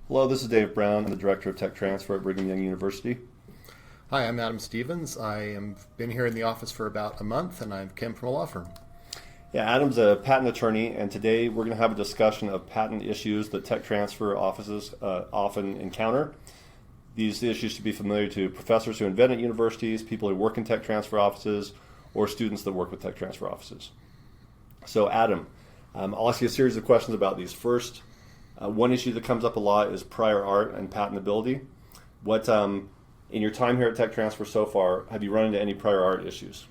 Hello, this is Dave Brown. I'm the Director of Tech Transfer at Brigham Young University. Hi, I'm Adam Stevens. I am been here in the office for about a month, and I came from a law firm. Yeah, Adam's a patent attorney, and today we're going to have a discussion of patent issues that tech transfer offices often encounter. These issues should be familiar to professors who invent at universities, people who work in tech transfer offices, or students that work with tech transfer offices. So, Adam, I'll ask you a series of questions about these. First, one issue that comes up a lot is prior art and patentability. What, in your time here at Tech Transfer so far, have you run into any prior art issues?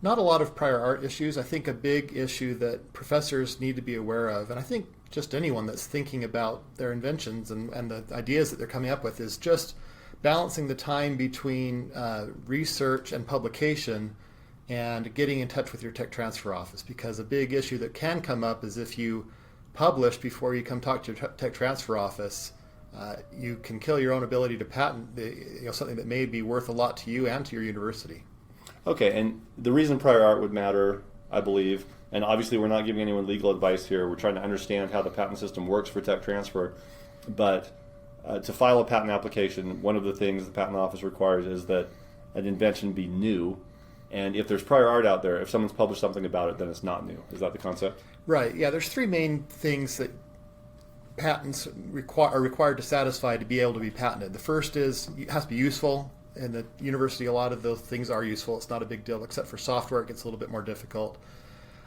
Not a lot of prior art issues. I think a big issue that professors need to be aware of, and I think just anyone that's thinking about their inventions and the ideas that they're coming up with, is just balancing the time between research and publication and getting in touch with your tech transfer office. Because a big issue that can come up is if you publish before you come talk to your tech transfer office, you can kill your own ability to patent something that may be worth a lot to you and to your university. Okay, and the reason prior art would matter, I believe, and obviously we're not giving anyone legal advice here, we're trying to understand how the patent system works for tech transfer, but to file a patent application, one of the things the patent office requires is that an invention be new, and if there's prior art out there, if someone's published something about it, then it's not new. Is that the concept? Right, yeah, there's three main things that patents are required to satisfy to be able to be patented. The first is it has to be useful. In the university, a lot of those things are useful. It's not a big deal, except for software. It gets a little bit more difficult.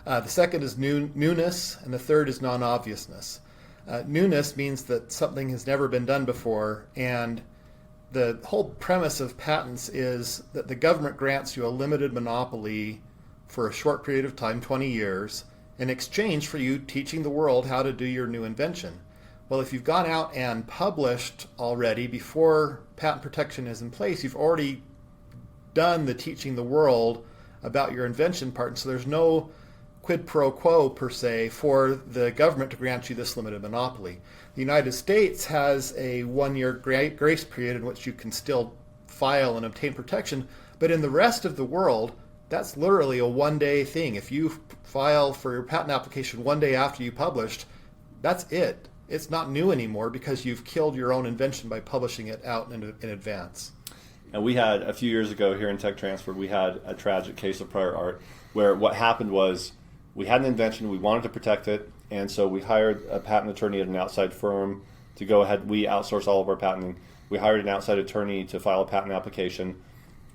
The second is newness, and the third is non-obviousness. Newness means that something has never been done before, and the whole premise of patents is that the government grants you a limited monopoly for a short period of time, 20 years, in exchange for you teaching the world how to do your new invention. Well, if you've gone out and published already before patent protection is in place, you've already done the teaching the world about your invention part, and so there's no quid pro quo per se for the government to grant you this limited monopoly. The United States has a 1-year grace period in which you can still file and obtain protection, but in the rest of the world, that's literally a one-day thing. If you file for your patent application one day after you published, that's it. It's not new anymore because you've killed your own invention by publishing it out in advance. And we had, a few years ago here in Tech Transfer, we had a tragic case of prior art where what happened was we had an invention, we wanted to protect it, and so we hired a patent attorney at an outside firm to go ahead. We outsource all of our patenting. We hired an outside attorney to file a patent application.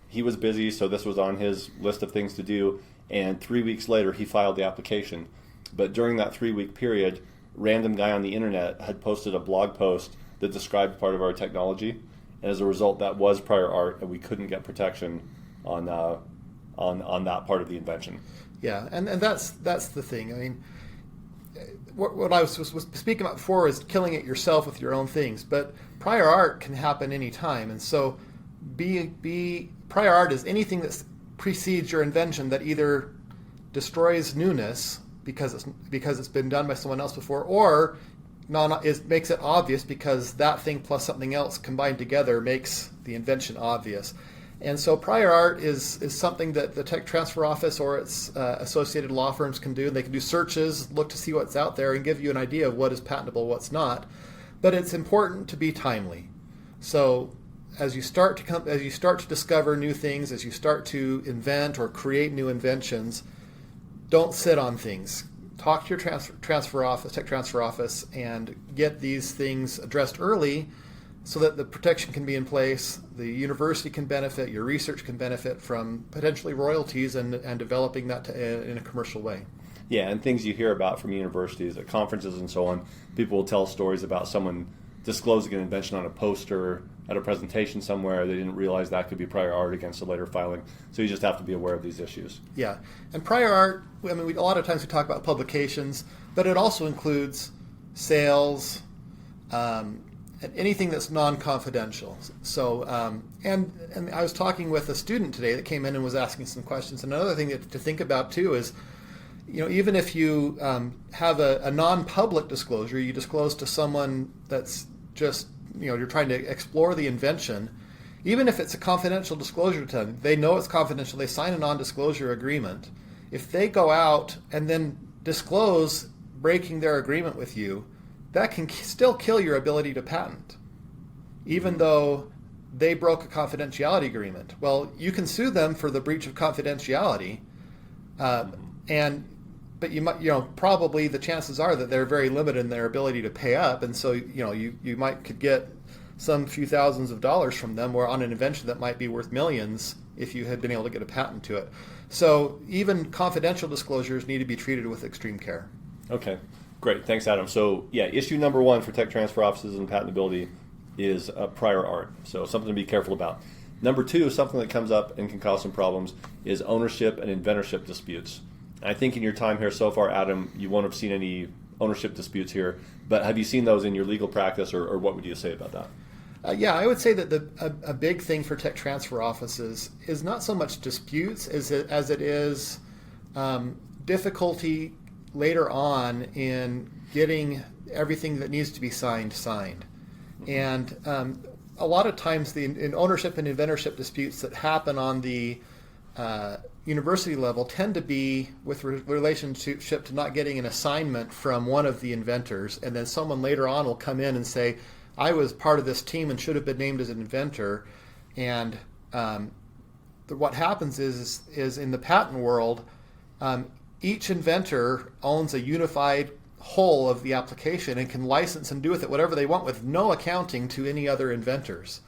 He was busy, so this was on his list of things to do, and 3 weeks later he filed the application. But during that 3-week period, random guy on the internet had posted a blog post that described part of our technology, and as a result, that was prior art, and we couldn't get protection on that part of the invention. Yeah, and that's the thing. I mean, what I was speaking about before is killing it yourself with your own things, but prior art can happen anytime, and so prior art is anything that precedes your invention that either destroys newness because it's been done by someone else before, or makes it obvious because that thing plus something else combined together makes the invention obvious. And so prior art is something that the Tech Transfer Office or its associated law firms can do. They can do searches, look to see what's out there, and give you an idea of what is patentable, what's not. But it's important to be timely. So as you start to discover new things, as you start to invent or create new inventions, don't sit on things. Talk to your tech transfer office, and get these things addressed early so that the protection can be in place, the university can benefit, your research can benefit from potentially royalties and developing that in a commercial way. Yeah, and things you hear about from universities at conferences and so on, people will tell stories about someone disclosing an invention on a poster at a presentation somewhere. They didn't realize that could be prior art against a later filing. So you just have to be aware of these issues. Yeah, and prior art, I mean, a lot of times we talk about publications, but it also includes sales, and anything that's non-confidential. So, and I was talking with a student today that came in and was asking some questions. And another thing to think about too is, even if you have a non-public disclosure, you disclose to someone that's just, you're trying to explore the invention, even if it's a confidential disclosure to them, they know it's confidential, they sign a non-disclosure agreement. If they go out and then disclose breaking their agreement with you, that can still kill your ability to patent, even though they broke a confidentiality agreement. Well, you can sue them for the breach of confidentiality, but probably the chances are that they're very limited in their ability to pay up, and so you could get some few thousands of dollars from them, or on an invention that might be worth millions if you had been able to get a patent to it. So even confidential disclosures need to be treated with extreme care. Okay, great. Thanks, Adam. So yeah, issue number one for tech transfer offices and patentability is prior art. So something to be careful about. Number two, something that comes up and can cause some problems is ownership and inventorship disputes. I think in your time here so far, Adam, you won't have seen any ownership disputes here, but have you seen those in your legal practice, or what would you say about that? Yeah, I would say that a big thing for tech transfer offices is not so much disputes as it is difficulty later on in getting everything that needs to be signed. And a lot of times in ownership and inventorship disputes that happen on the university level tend to be with relationship to not getting an assignment from one of the inventors, and then someone later on will come in and say, I was part of this team and should have been named as an inventor. And what happens is in the patent world, each inventor owns a unified whole of the application and can license and do with it whatever they want with no accounting to any other inventors.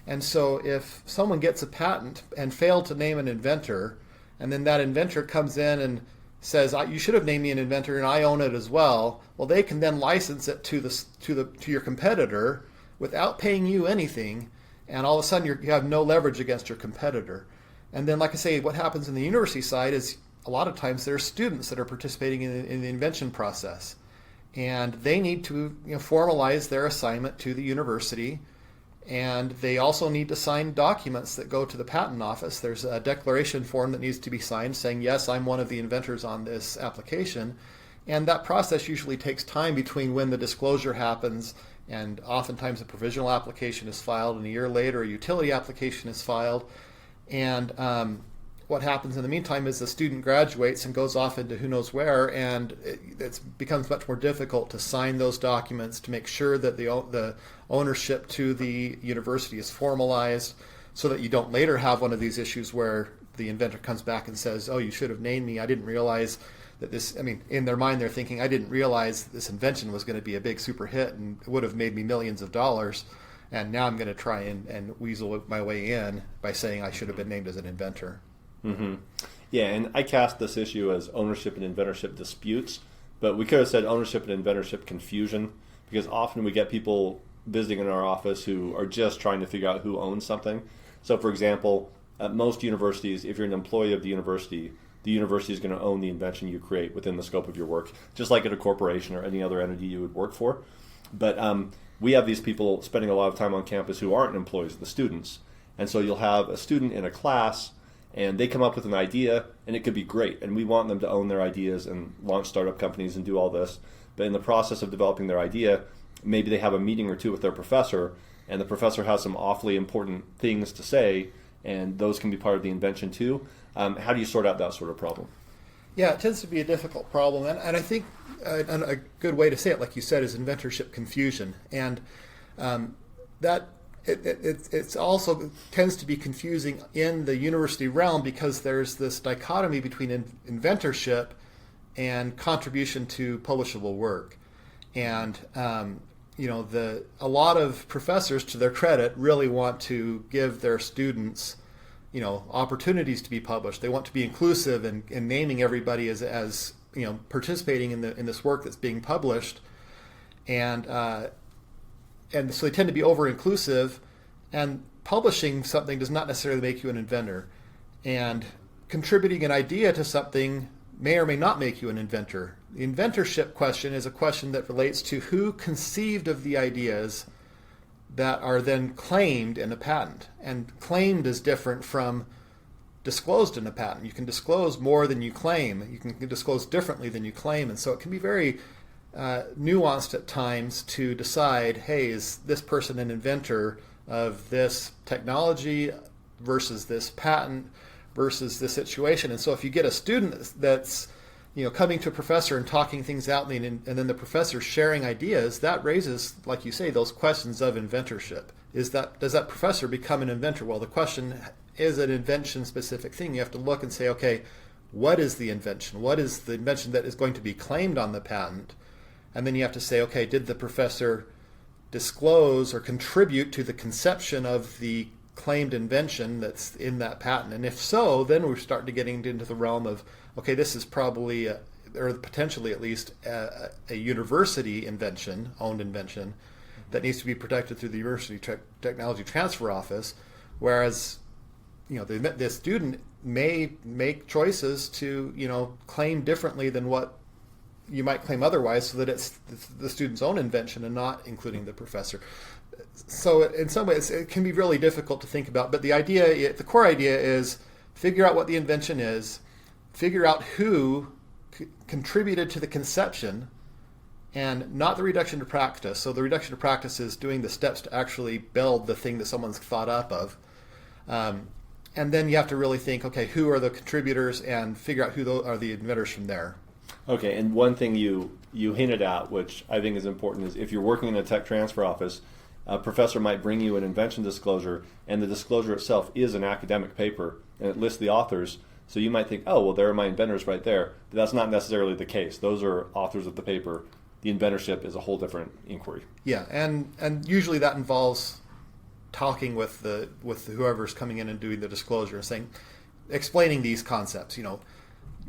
And so if someone gets a patent and failed to name an inventor, and then that inventor comes in and says, you should have named me an inventor and I own it as well, well, they can then license it to your competitor without paying you anything, and all of a sudden you have no leverage against your competitor. And then, like I say, what happens in the university side is a lot of times there are students that are participating in the invention process, and they need to formalize their assignment to the university, and they also need to sign documents that go to the patent office. There's a declaration form that needs to be signed saying, yes, I'm one of the inventors on this application. And that process usually takes time between when the disclosure happens, and oftentimes a provisional application is filed, and a year later a utility application is filed. And what happens in the meantime is the student graduates and goes off into who knows where, and it becomes much more difficult to sign those documents to make sure that the ownership to the university is formalized, so that you don't later have one of these issues where the inventor comes back and says, oh, you should have named me. I didn't realize that this, in their mind they're thinking, I didn't realize this invention was going to be a big super hit and it would have made me millions of dollars, and now I'm going to try and weasel my way in by saying I should have been named as an inventor. Mm-hmm. Yeah, and I cast this issue as ownership and inventorship disputes, but we could have said ownership and inventorship confusion, because often we get people visiting in our office who are just trying to figure out who owns something. So, for example, at most universities, if you're an employee of the university is going to own the invention you create within the scope of your work, just like at a corporation or any other entity you would work for. But we have these people spending a lot of time on campus who aren't employees, the students. And so you'll have a student in a class, and they come up with an idea, and it could be great, and we want them to own their ideas and launch startup companies and do all this. But in the process of developing their idea, maybe they have a meeting or two with their professor, and the professor has some awfully important things to say, and those can be part of the invention too. How do you sort out that sort of problem? Yeah, it tends to be a difficult problem, and I think a good way to say it, like you said, is inventorship confusion, and that it also tends to be confusing in the university realm, because there's this dichotomy between inventorship and contribution to publishable work. And a lot of professors, to their credit, really want to give their students opportunities to be published. They want to be inclusive and naming everybody as participating in this work that's being published, and so they tend to be over-inclusive, and publishing something does not necessarily make you an inventor. And contributing an idea to something may or may not make you an inventor. The inventorship question is a question that relates to who conceived of the ideas that are then claimed in a patent. And claimed is different from disclosed in a patent. You can disclose more than you claim. You can disclose differently than you claim. And so it can be very nuanced at times to decide, hey, is this person an inventor of this technology versus this patent versus this situation? And so if you get a student that's coming to a professor and talking things out, and then the professor sharing ideas, that raises, like you say, those questions of inventorship. Does that professor become an inventor? Well, the question is an invention-specific thing. You have to look and say, okay, what is the invention? What is the invention that is going to be claimed on the patent? And then you have to say, okay, did the professor disclose or contribute to the conception of the claimed invention that's in that patent? And if so, then we're starting to getting into the realm of, okay, this is probably, or potentially at least, a university invention, owned invention, that needs to be protected through the University Technology Transfer Office, whereas the student may make choices to claim differently than what you might claim otherwise, so that it's the student's own invention and not including the professor. So in some ways, it can be really difficult to think about. But the core idea is figure out what the invention is, figure out who contributed to the conception, and not the reduction to practice. So the reduction to practice is doing the steps to actually build the thing that someone's thought up of. And then you have to really think, okay, who are the contributors, and figure out who are the inventors from there. Okay, and one thing you hinted at, which I think is important, is if you're working in a tech transfer office, a professor might bring you an invention disclosure, and the disclosure itself is an academic paper, and it lists the authors. So you might think, oh, well, there are my inventors right there. But that's not necessarily the case. Those are authors of the paper. The inventorship is a whole different inquiry. Yeah, and usually that involves talking with whoever's coming in and doing the disclosure and saying, explaining these concepts.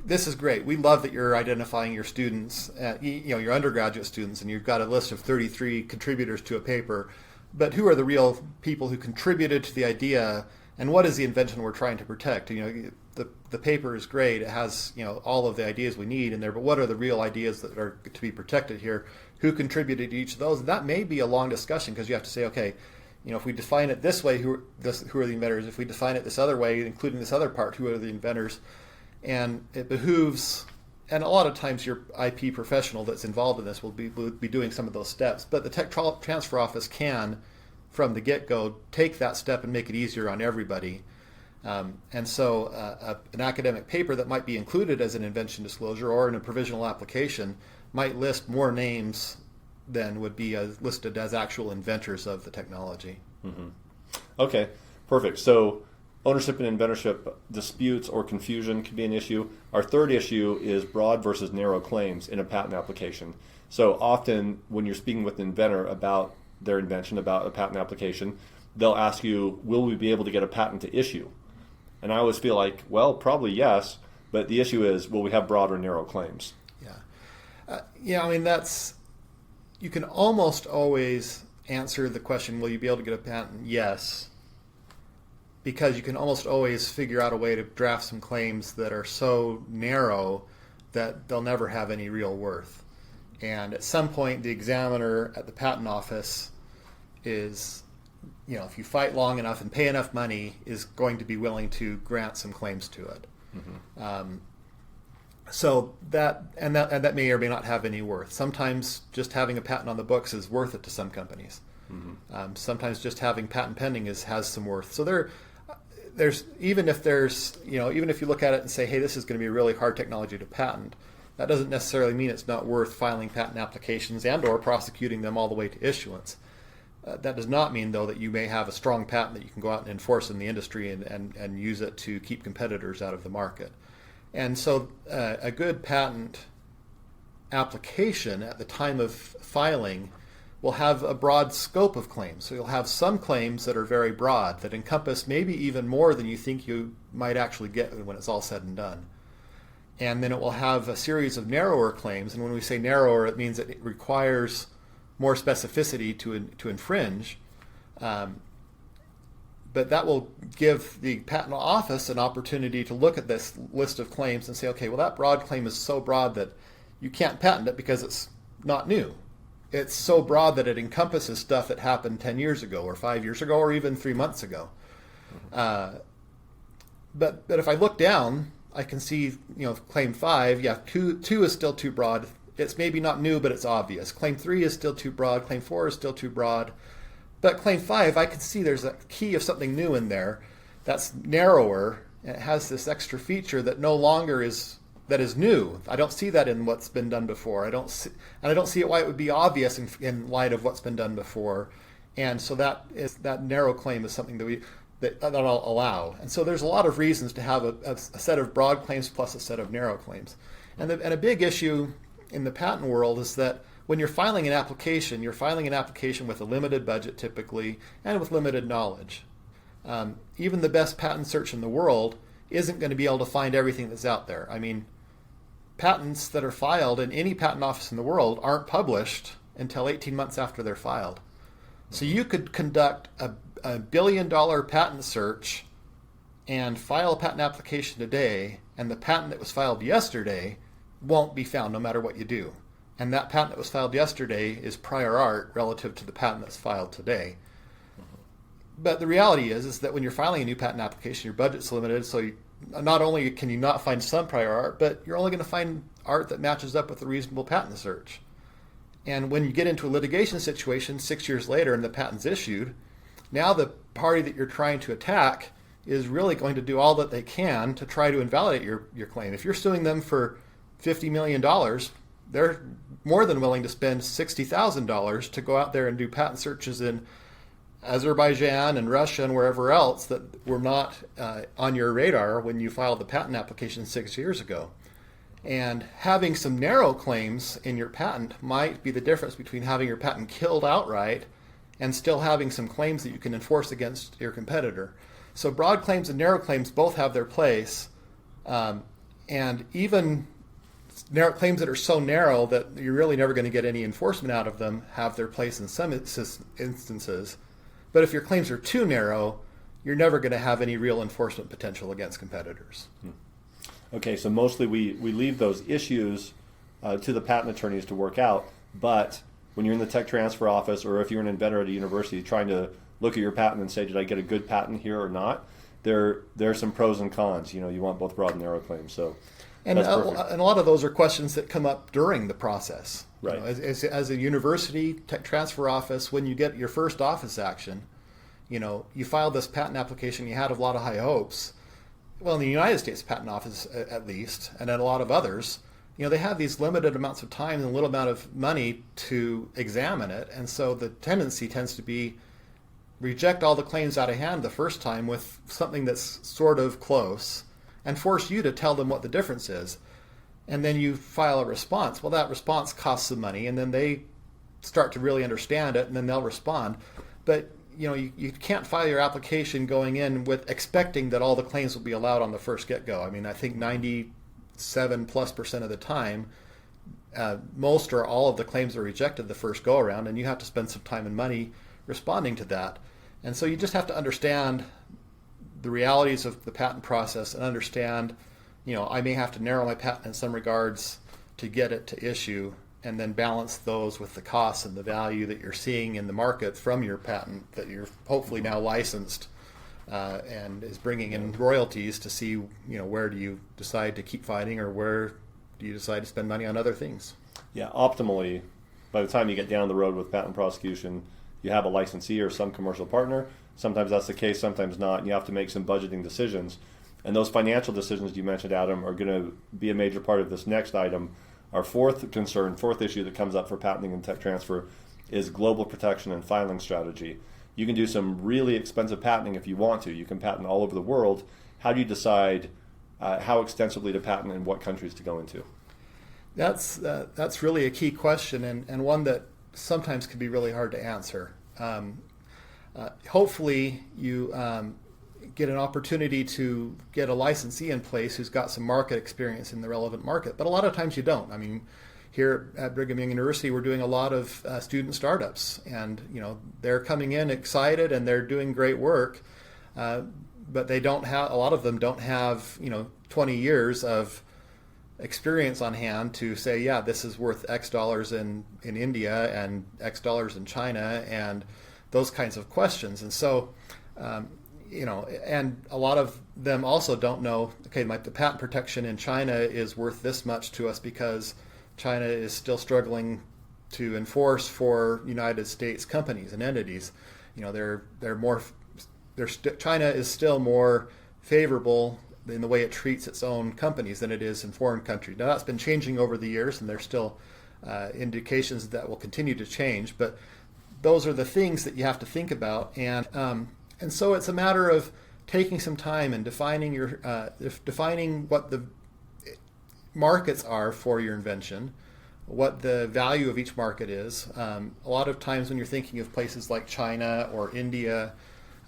This is great. We love that you're identifying your students, your undergraduate students, and you've got a list of 33 contributors to a paper. But who are the real people who contributed to the idea, and what is the invention we're trying to protect? The paper is great. It has all of the ideas we need in there, but what are the real ideas that are to be protected here? Who contributed to each of those? And that may be a long discussion, because you have to say, okay, if we define it this way, who are the inventors? If we define it this other way, including this other part, who are the inventors? And it behooves, and a lot of times your IP professional that's involved in this will be doing some of those steps, but the Tech Transfer Office can, from the get-go, take that step and make it easier on everybody. And so an academic paper that might be included as an invention disclosure or in a provisional application might list more names than would be listed as actual inventors of the technology. Mm-hmm. Okay, perfect. So ownership and inventorship disputes or confusion can be an issue. Our third issue is broad versus narrow claims in a patent application. So often when you're speaking with an inventor about their invention, about a patent application, they'll ask you, will we be able to get a patent to issue? And I always feel like, well, probably yes, but the issue is, will we have broad or narrow claims? Yeah. You can almost always answer the question, will you be able to get a patent? Yes. Because you can almost always figure out a way to draft some claims that are so narrow that they'll never have any real worth. And at some point, the examiner at the patent office is, if you fight long enough and pay enough money, is going to be willing to grant some claims to it. Mm-hmm. So that may or may not have any worth. Sometimes just having a patent on the books is worth it to some companies. Mm-hmm. Sometimes just having patent pending has some worth. So there's even if you look at it and say, hey, this is going to be a really hard technology to patent, that doesn't necessarily mean it's not worth filing patent applications and or prosecuting them all the way to issuance. That does not mean, though, that you may have a strong patent that you can go out and enforce in the industry and use it to keep competitors out of the market. And so a good patent application at the time of filing will have a broad scope of claims. So you'll have some claims that are very broad, that encompass maybe even more than you think you might actually get when it's all said and done. And then it will have a series of narrower claims. And when we say narrower, it means that it requires more specificity to infringe. But that will give the patent office an opportunity to look at this list of claims and say, okay, well, that broad claim is so broad that you can't patent it because it's not new. It's so broad that it encompasses stuff that happened 10 years ago or 5 years ago or even 3 months ago. But if I look down, I can see, claim 5, two is still too broad. It's maybe not new, but it's obvious. Claim 3 is still too broad. Claim 4 is still too broad. But claim 5, I can see there's a key of something new in there that's narrower, and it has this extra feature that no longer is that is new. I don't see that in what's been done before. I don't see why it would be obvious in light of what's been done before. And so that narrow claim is something that I'll allow. And so there's a lot of reasons to have a set of broad claims plus a set of narrow claims. And a big issue in the patent world is that when you're filing an application, with a limited budget typically and with limited knowledge. Even the best patent search in the world isn't going to be able to find everything that's out there. I mean, patents that are filed in any patent office in the world aren't published until 18 months after they're filed. So you could conduct a $1 billion patent search and file a patent application today, and the patent that was filed yesterday won't be found no matter what you do. And that patent that was filed yesterday is prior art relative to the patent that's filed today. But the reality is that when you're filing a new patent application, your budget's limited, so not only can you not find some prior art, but you're only going to find art that matches up with a reasonable patent search. And when you get into a litigation situation 6 years later and the patent's issued, now the party that you're trying to attack is really going to do all that they can to try to invalidate your claim. If you're suing them for $50 million, they're more than willing to spend $60,000 to go out there and do patent searches in Azerbaijan and Russia and wherever else that were not on your radar when you filed the patent application 6 years ago. And having some narrow claims in your patent might be the difference between having your patent killed outright and still having some claims that you can enforce against your competitor. So broad claims and narrow claims both have their place, and even narrow claims that are so narrow that you're really never going to get any enforcement out of them have their place in some instances. But if your claims are too narrow, you're never going to have any real enforcement potential against competitors. Okay, so mostly we leave those issues to the patent attorneys to work out, but when you're in the tech transfer office or if you're an inventor at a university trying to look at your patent and say, did I get a good patent here or not, there are some pros and cons. You want both broad and narrow claims. So and a lot of those are questions that come up during the process. Right. As a university tech transfer office, when you get your first office action, you filed this patent application, you had a lot of high hopes. Well, in the United States Patent Office, at least, and at a lot of others, they have these limited amounts of time and a little amount of money to examine it. And so the tendency tends to be reject all the claims out of hand the first time with something that's sort of close and force you to tell them what the difference is. And then you file a response. Well, that response costs some money, and then they start to really understand it, and then they'll respond. But you can't file your application going in with expecting that all the claims will be allowed on the first get-go. I mean, I think 97+% of the time, most or all of the claims are rejected the first go-around, and you have to spend some time and money responding to that. And so you just have to understand the realities of the patent process and understand, I may have to narrow my patent in some regards to get it to issue, and then balance those with the costs and the value that you're seeing in the market from your patent that you're hopefully now licensed and is bringing in royalties to see, where do you decide to keep fighting or where do you decide to spend money on other things. Yeah, optimally, by the time you get down the road with patent prosecution, you have a licensee or some commercial partner. Sometimes that's the case, sometimes not, and you have to make some budgeting decisions. And those financial decisions you mentioned, Adam, are going to be a major part of this next item. Our fourth issue that comes up for patenting and tech transfer is global protection and filing strategy. You can do some really expensive patenting if you want to. You can patent all over the world. How do you decide how extensively to patent and what countries to go into? That's really a key question and one that sometimes can be really hard to answer. Hopefully you get an opportunity to get a licensee in place who's got some market experience in the relevant market, but a lot of times you don't. I mean, here at Brigham Young University, we're doing a lot of student startups, and they're coming in excited and they're doing great work, but they don't have. A lot of them don't have 20 years of experience on hand to say, yeah, this is worth X dollars in India and X dollars in China and those kinds of questions, and so. And a lot of them also don't know, okay, the patent protection in China is worth this much to us because China is still struggling to enforce for United States companies and entities. China is still more favorable in the way it treats its own companies than it is in foreign countries. Now that's been changing over the years, and there's still indications that will continue to change. But those are the things that you have to think about, and so it's a matter of taking some time and defining what the markets are for your invention, what the value of each market is. A lot of times when you're thinking of places like China or India,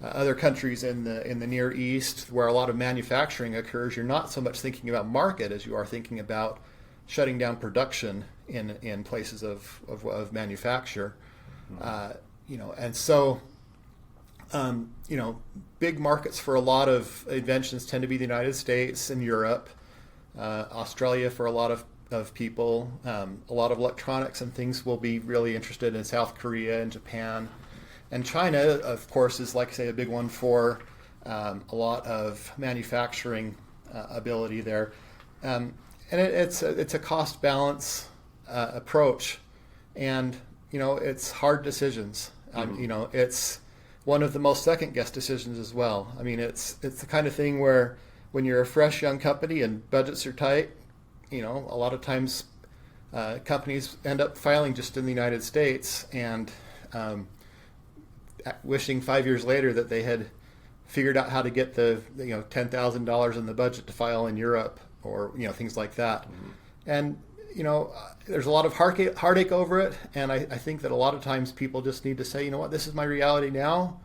other countries in the Near East where a lot of manufacturing occurs, you're not so much thinking about market as you are thinking about shutting down production in places of manufacture. And so big markets for a lot of inventions tend to be the United States and Europe, Australia for a lot of people. A lot of electronics and things will be really interested in South Korea and Japan. And China, of course, is, like I say, a big one for a lot of manufacturing ability there. And it's a cost balance approach, and it's hard decisions. It's one of the most second guess decisions as well. I mean, it's the kind of thing where when you're a fresh young company and budgets are tight, a lot of times companies end up filing just in the United States and wishing 5 years later that they had figured out how to get the $10,000 in the budget to file in Europe or things like that. And there's a lot of heartache over it, and I think that a lot of times people just need to say, this is my reality now,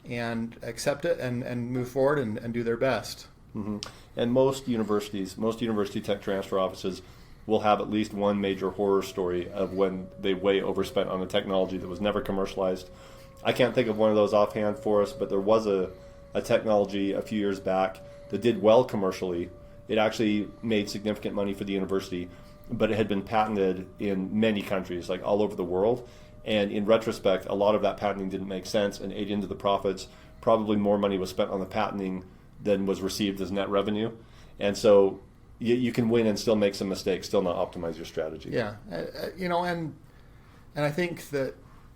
and accept it and move forward and do their best. Mm-hmm. And most university tech transfer offices will have at least one major horror story of when they way overspent on a technology that was never commercialized. I can't think of one of those offhand for us, but there was a technology a few years back that did well commercially. It actually made significant money for the university, but it had been patented in many countries, like all over the world. And in retrospect, a lot of that patenting didn't make sense and ate into the profits. Probably more money was spent on the patenting than was received as net revenue. And so you can win and still make some mistakes, still not optimize your strategy. Yeah, and I think that,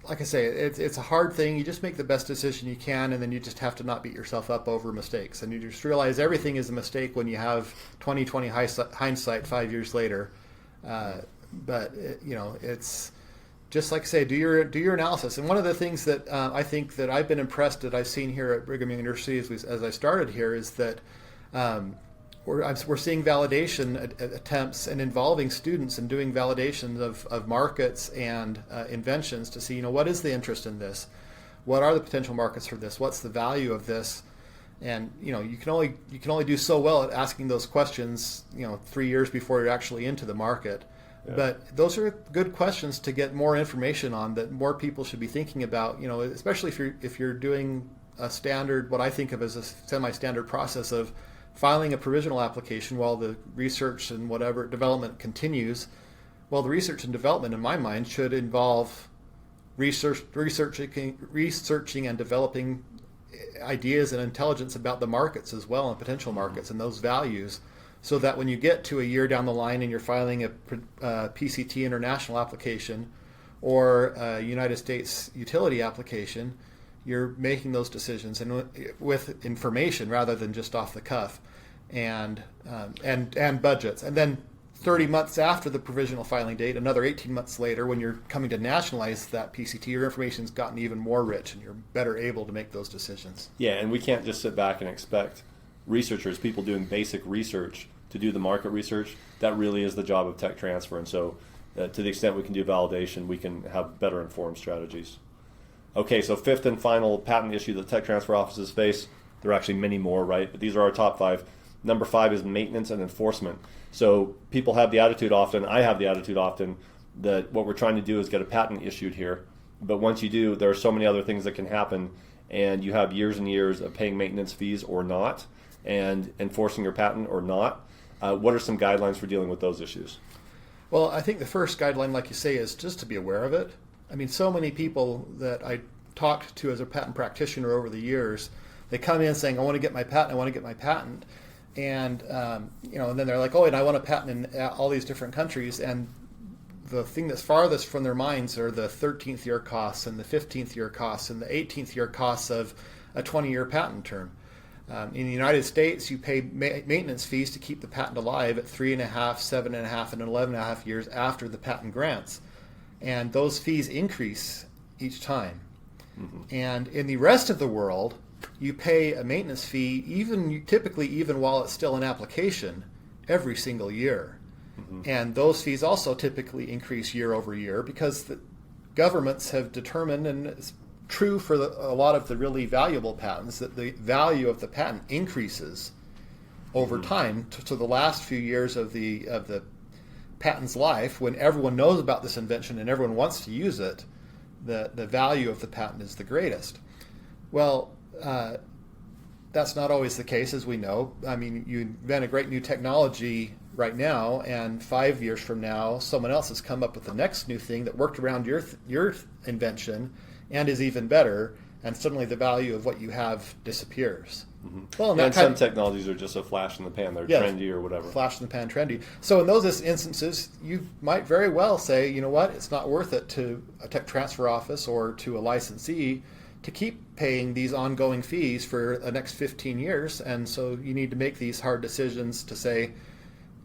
like I say, it's a hard thing. You just make the best decision you can, and then you just have to not beat yourself up over mistakes. And you just realize everything is a mistake when you have 20/20 hindsight 5 years later. But it's just like I say, do your analysis. And one of the things that I think that I've been impressed that I've seen here at Brigham Young University as I started here is that we're seeing validation attempts and involving students and doing validations of markets and inventions to see, what is the interest in this? What are the potential markets for this? What's the value of this? And you can only do so well at asking those questions 3 years before you're actually into the market. Yeah. But those are good questions to get more information on that more people should be thinking about. Especially if you're doing a standard, what I think of as a semi-standard process of filing a provisional application while the research and whatever development continues. Well, the research and development, in my mind, should involve researching and developing ideas and intelligence about the markets as well, and potential markets and those values, so that when you get to a year down the line and you're filing a PCT international application or a United States utility application, you're making those decisions and with information rather than just off the cuff, and budgets. And then 30 months after the provisional filing date, another 18 months later, when you're coming to nationalize that PCT, your information's gotten even more rich and you're better able to make those decisions. Yeah, and we can't just sit back and expect researchers, people doing basic research, to do the market research. That really is the job of tech transfer. And so to the extent we can do validation, we can have better informed strategies. Okay, so fifth and final patent issue that tech transfer offices face. There are actually many more, right? But these are our top 5. Number 5 is maintenance and enforcement. So people have the attitude often, I have the attitude often, that what we're trying to do is get a patent issued here. But once you do, there are so many other things that can happen, and you have years and years of paying maintenance fees or not, and enforcing your patent or not. What are some guidelines for dealing with those issues? Well, I think the first guideline, like you say, is just to be aware of it. I mean, so many people that I talked to as a patent practitioner over the years, they come in saying, I want to get my patent, and and then they're like, oh, and I want a patent in all these different countries, and the thing that's farthest from their minds are the 13th year costs and the 15th year costs and the 18th year costs of a 20-year patent term. In the United States, you pay maintenance fees to keep the patent alive at 3.5, 7.5, and 11.5 years after the patent grants. And those fees increase each time. And in the rest of the world, you pay a maintenance fee typically even while it's still in application every single year. And those fees also typically increase year over year because the governments have determined, and it's true for a lot of the really valuable patents, that the value of the patent increases over time to the last few years of the patent's life, when everyone knows about this invention and everyone wants to use it. The value of the patent is the greatest. Well, that's not always the case, as we know. I mean, you invent a great new technology right now, and 5 years from now, someone else has come up with the next new thing that worked around your invention and is even better, and suddenly the value of what you have disappears. Well, and some technologies are just a flash in the pan. They're trendy or whatever. Flash in the pan trendy. So in those instances, you might very well say, you know what, it's not worth it to a tech transfer office or to a licensee to keep paying these ongoing fees for the next 15 years. And so you need to make these hard decisions to say,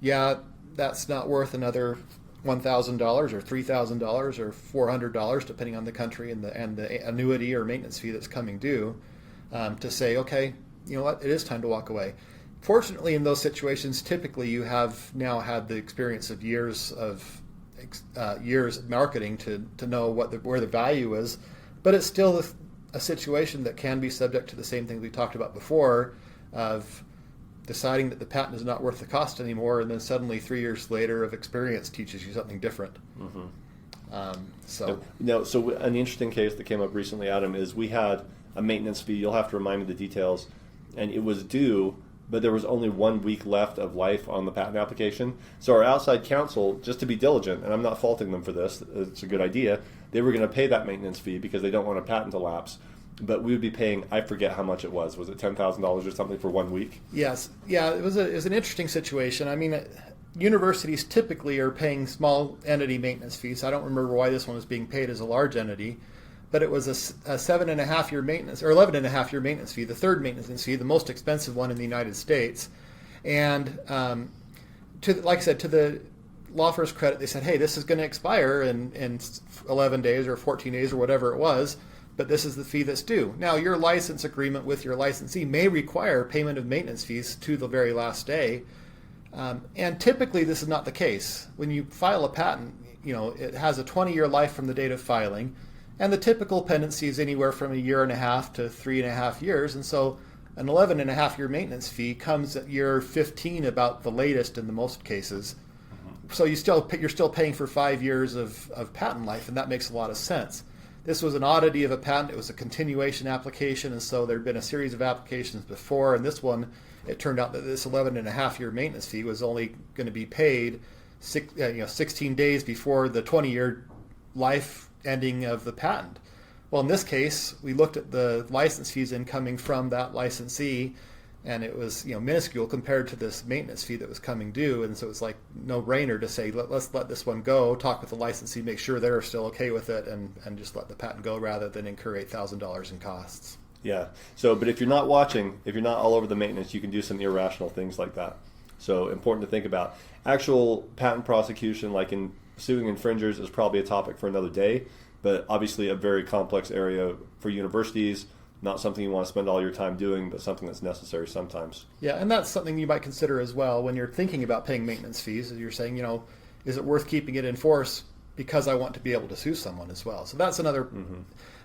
yeah, that's not worth another $1,000 or $3,000 or $400, depending on the country and the annuity or maintenance fee that's coming due, to say, okay, you know what, it is time to walk away. Fortunately, in those situations, typically you have now had the experience of years marketing to know where the value is, but it's still a situation that can be subject to the same thing we talked about before, of deciding that the patent is not worth the cost anymore, and then suddenly 3 years later of experience teaches you something different. So an interesting case that came up recently, Adam, is we had a maintenance fee. You'll have to remind me the details. And it was due, but there was only 1 week left of life on the patent application. So our outside counsel, just to be diligent, and I'm not faulting them for this, it's a good idea, they were going to pay that maintenance fee because they don't want a patent to lapse. But we would be paying, I forget how much it was. Was it $10,000 or something for 1 week? Yes. Yeah, it was an interesting situation. I mean, universities typically are paying small entity maintenance fees. I don't remember why this one was being paid as a large entity. But it was a 7.5 year maintenance, or 11.5 year maintenance fee, the third maintenance fee, the most expensive one in the United States. And like I said, to the law firm's credit, they said, hey, this is going to expire in 11 days or 14 days or whatever it was, but this is the fee that's due. Now, your license agreement with your licensee may require payment of maintenance fees to the very last day. And typically, this is not the case. When you file a patent, it has a 20-year life from the date of filing. And the typical pendency is anywhere from 1.5 years to 3.5 years. And so an 11.5 year maintenance fee comes at year 15, about the latest in the most cases. So you're still paying for 5 years of patent life, and that makes a lot of sense. This was an oddity of a patent. It was a continuation application, and so there had been a series of applications before. And this one, it turned out that this 11.5 year maintenance fee was only going to be paid 16 days before the 20-year life ending of the patent. Well, in this case, we looked at the license fees incoming from that licensee, and it was minuscule compared to this maintenance fee that was coming due, and so it's like no-brainer to say let's let this one go, talk with the licensee, make sure they're still okay with it, and just let the patent go rather than incur $8,000 in costs. Yeah. So, but if you're not watching, if you're not all over the maintenance, you can do some irrational things like that. So important to think about. Actual patent prosecution, like in suing infringers, is probably a topic for another day, but obviously a very complex area for universities, not something you want to spend all your time doing, but something that's necessary sometimes. Yeah, and that's something you might consider as well when you're thinking about paying maintenance fees. You're saying, is it worth keeping it in force because I want to be able to sue someone as well? So that's another,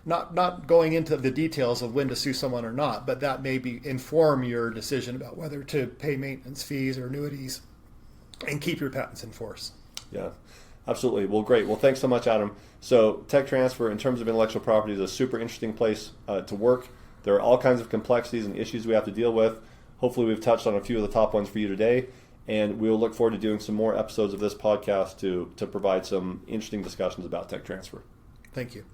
not going into the details of when to sue someone or not, but that may inform your decision about whether to pay maintenance fees or annuities and keep your patents in force. Yeah. Absolutely. Well, great. Well, thanks so much, Adam. So tech transfer, in terms of intellectual property, is a super interesting place to work. There are all kinds of complexities and issues we have to deal with. Hopefully, we've touched on a few of the top ones for you today, and we'll look forward to doing some more episodes of this podcast to provide some interesting discussions about tech transfer. Thank you.